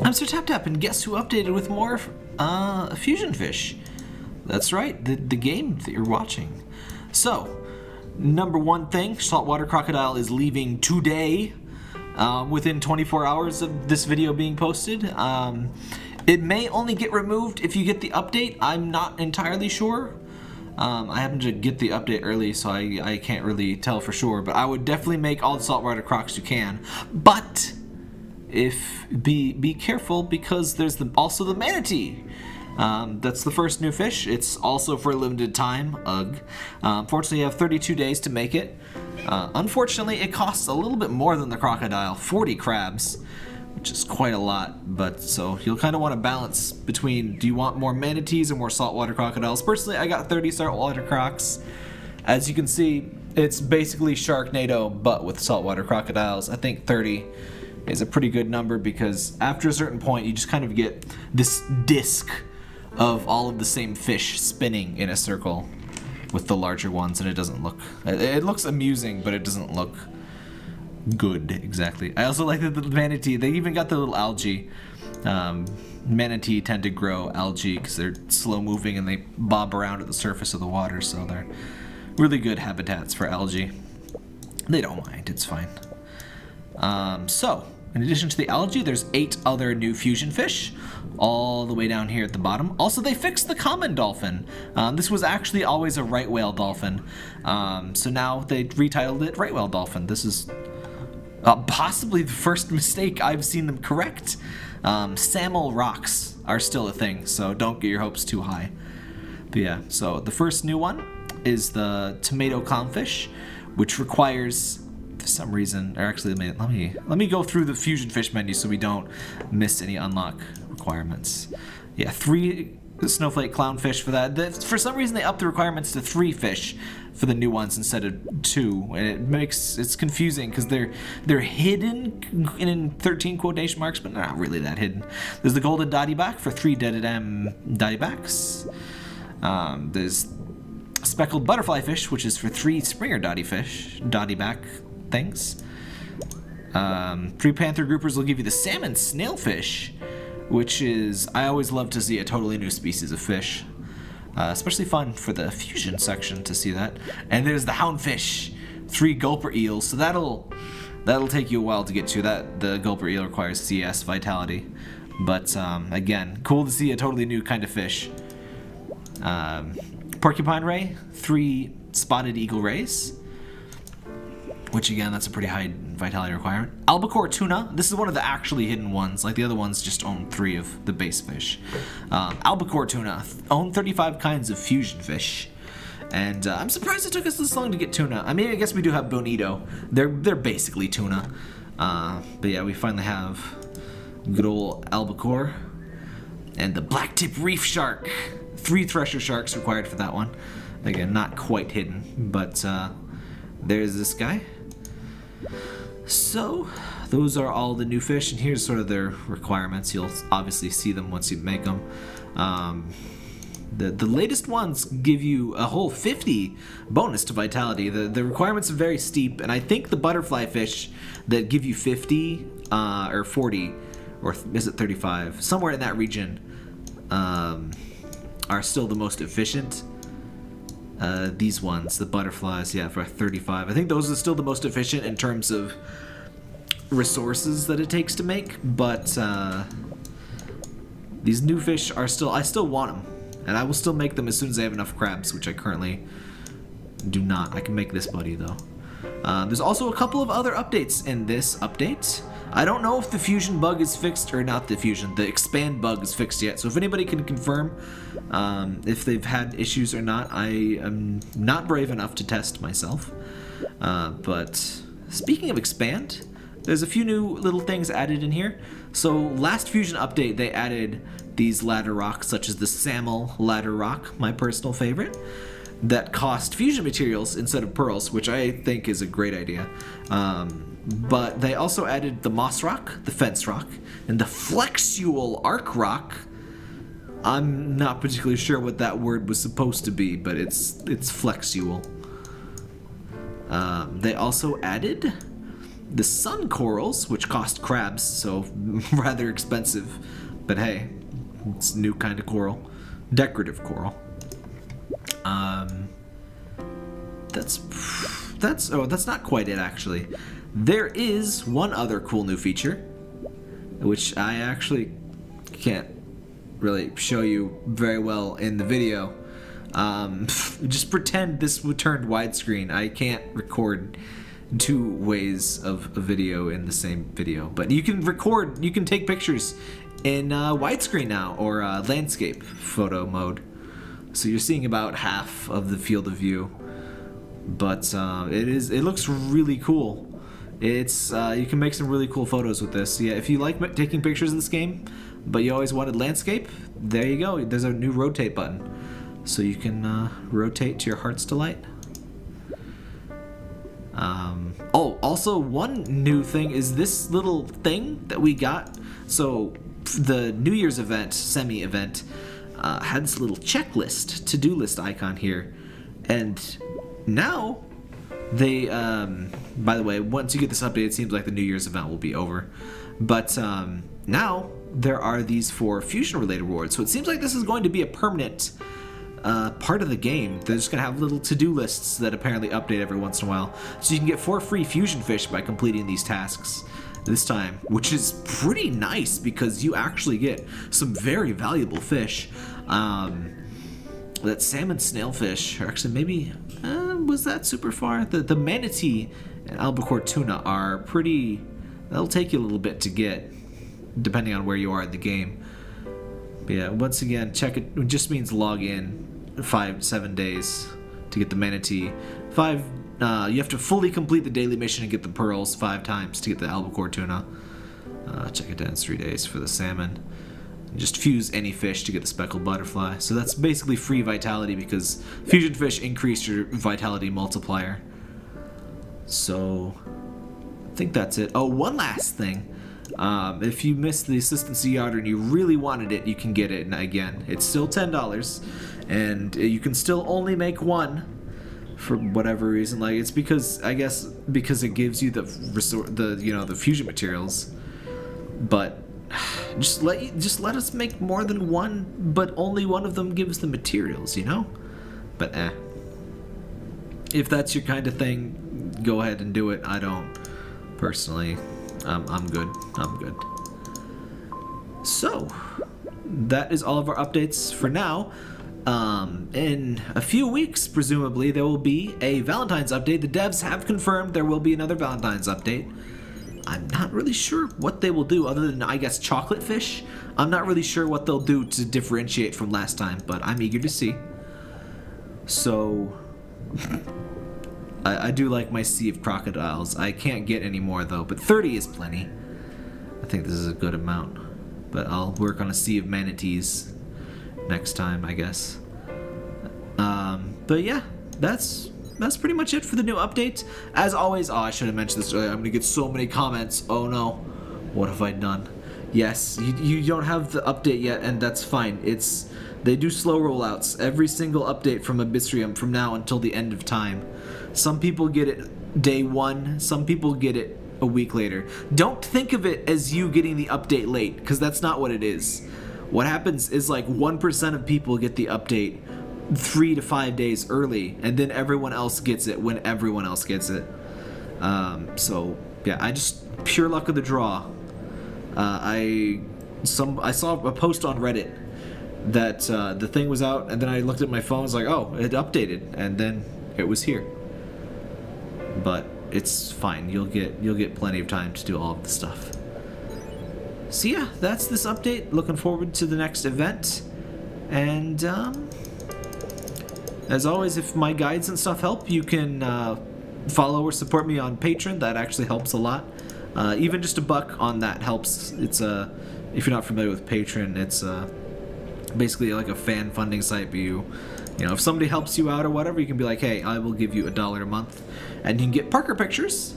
I'm Sir Tap Tap, and guess who updated with more fusion fish? That's right, the game that you're watching. So, number one thing, saltwater crocodile is leaving today, within 24 hours of this video being posted. It may only get removed if you get the update. I'm not entirely sure. I happened to get the update early, so I can't really tell for sure, but I would definitely make all the saltwater crocs you can. But be careful, because there's also the manatee. That's the first new fish. It's also for a limited time. Ugh. Fortunately, you have 32 days to make it. Unfortunately, it costs a little bit more than the crocodile, 40 crabs, which is quite a lot. But so you'll kind of want to balance between, do you want more manatees or more saltwater crocodiles? Personally, I got 30 saltwater crocs. As you can see, it's basically Sharknado, but with saltwater crocodiles. I think 30 is a pretty good number, because after a certain point, you just kind of get this disc of all of the same fish spinning in a circle with the larger ones, and it doesn't look... It looks amusing, but it doesn't look good, exactly. I also like the manatee. They even got the little algae. Manatee tend to grow algae because they're slow-moving and they bob around at the surface of the water, so they're really good habitats for algae. They don't mind, it's fine. So, in addition to the algae, there's 8 other new fusion fish, all the way down here at the bottom. Also, they fixed the common dolphin. This was actually always a right whale dolphin, so now they retitled it right whale dolphin. This is possibly the first mistake I've seen them correct. Salmon rocks are still a thing, so don't get your hopes too high. But yeah, so the first new one is the tomato clownfish, which requires... for some reason, or actually let me go through the fusion fish menu so we don't miss any unlock requirements. Yeah, 3 snowflake clownfish for that. For some reason, they upped the requirements to 3 fish for the new ones instead of 2, and it's confusing because they're hidden in 13 quotation marks, but not really that hidden. There's the golden dottyback for 3 dottybacks. There's speckled butterfly fish, which is for 3 Springer dottyback things. 3 panther groupers will give you the salmon snailfish, which is, I always love to see a totally new species of fish. Especially fun for the fusion section to see that. And there's the hound fish, 3 gulper eels, so that'll take you a while to get to. The gulper eel requires CS vitality, but again, cool to see a totally new kind of fish. Porcupine ray, 3 spotted eagle rays, which again, that's a pretty high vitality requirement. Albacore tuna, this is one of the actually hidden ones, like the other ones just own 3 of the base fish. Albacore tuna, own 35 kinds of fusion fish. And I'm surprised it took us this long to get tuna. I mean, I guess we do have bonito. They're basically tuna. But yeah, we finally have good old albacore. And the black-tip reef shark. 3 thresher sharks required for that one. Again, not quite hidden, but there's this guy. So, those are all the new fish, and here's sort of their requirements. You'll obviously see them once you make them. The latest ones give you a whole 50 bonus to vitality. The requirements are very steep, and I think the butterfly fish that give you 50 or 40, or is it 35, somewhere in that region, are still the most efficient. These ones, the butterflies, yeah, for 35. I think those are still the most efficient in terms of resources that it takes to make, but these new fish are still, I still want them, and I will still make them as soon as I have enough crabs, which I currently do not. I can make this buddy, though. There's also a couple of other updates in this update. I don't know if the fusion bug is fixed, or not the fusion, the expand bug is fixed yet, so if anybody can confirm if they've had issues or not, I am not brave enough to test myself. But speaking of expand, there's a few new little things added in here. So last fusion update, they added these ladder rocks, such as the Samel ladder rock, my personal favorite, that cost fusion materials instead of pearls, which I think is a great idea. But they also added the moss rock, the fence rock, and the flexual arc rock. I'm not particularly sure what that word was supposed to be, but it's flexual. They also added the sun corals, which cost crabs, so rather expensive. But hey, it's a new kind of coral. Decorative coral. That's not quite it, actually. There is one other cool new feature, which I actually can't really show you very well in the video. Just pretend this turned widescreen. I can't record two ways of a video in the same video, but you can take pictures in widescreen now, or landscape photo mode. So you're seeing about half of the field of view, but it looks really cool. It's you can make some really cool photos with this. Yeah, if you like taking pictures in this game, but you always wanted landscape, there you go. There's a new rotate button, so you can rotate to your heart's delight. Oh, also one new thing is this little thing that we got. So the New Year's event, semi-event, had this little checklist, to-do list icon here, and now they, by the way, once you get this update, it seems like the New Year's event will be over, but now there are these 4 fusion-related rewards, so it seems like this is going to be a permanent part of the game. They're just going to have little to-do lists that apparently update every once in a while, so you can get 4 free fusion fish by completing these tasks this time, which is pretty nice because you actually get some very valuable fish. That salmon snailfish, or actually maybe, was that super far? The Manatee and Albacore Tuna are pretty, that'll take you a little bit to get, depending on where you are in the game. But yeah, once again, check it, it just means log in 5-7 days to get the Manatee. You have to fully complete the daily mission and get the pearls 5 times to get the Albacore Tuna. Check it down, it's 3 days for the salmon. Just fuse any fish to get the speckled butterfly. So that's basically free vitality because fusion fish increase your vitality multiplier. So I think that's it. Oh, one last thing. If you missed the assistant sea otter and you really wanted it, you can get it. And again, it's still $10, and you can still only make one for whatever reason. Like, it's because, I guess, because it gives you the fusion materials. But just let us make more than one, but only one of them gives the materials, you know? But if that's your kind of thing, go ahead and do it. I don't personally. I'm good. So that is all of our updates for now. In a few weeks, presumably, there will be a Valentine's update. The devs have confirmed there will be another Valentine's update. I'm not really sure what they will do other than, I guess, chocolate fish. I'm not really sure what they'll do to differentiate from last time, but I'm eager to see. So I do like my sea of crocodiles. I can't get any more though, but 30 is plenty. I think this is a good amount, but I'll work on a sea of manatees next time, I guess. But yeah, that's pretty much it for the new update. As always, I should have mentioned this earlier, I'm gonna get so many comments. Oh no, what have I done? Yes, you don't have the update yet, and that's fine. They do slow rollouts. Every single update from AbyssRium from now until the end of time. Some people get it day 1, some people get it a week later. Don't think of it as you getting the update late, because that's not what it is. What happens is like 1% of people get the update 3 to 5 days early, and then everyone else gets it when everyone else gets it. So yeah, I just pure luck of the draw. I saw a post on Reddit that the thing was out, and then I looked at my phone. I was like, oh, it updated, and then it was here. But it's fine. You'll get plenty of time to do all of the stuff. So yeah, that's this update. Looking forward to the next event, and as always, if my guides and stuff help, you can follow or support me on Patreon. That actually helps a lot. Even just $1 on that helps. It's if you're not familiar with Patreon, it's basically like a fan funding site. But you know, if somebody helps you out or whatever, you can be like, hey, I will give you $1 a month, and you can get Parker pictures.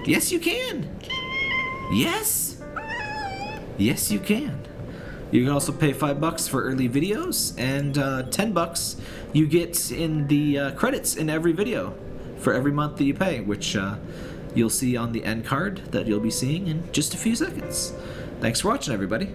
Yes, you can. Yes, you can. You can also pay $5 for early videos, and $10 you get in the credits in every video for every month that you pay, which you you'll see on the end card that you'll be seeing in just a few seconds. Thanks for watching, everybody.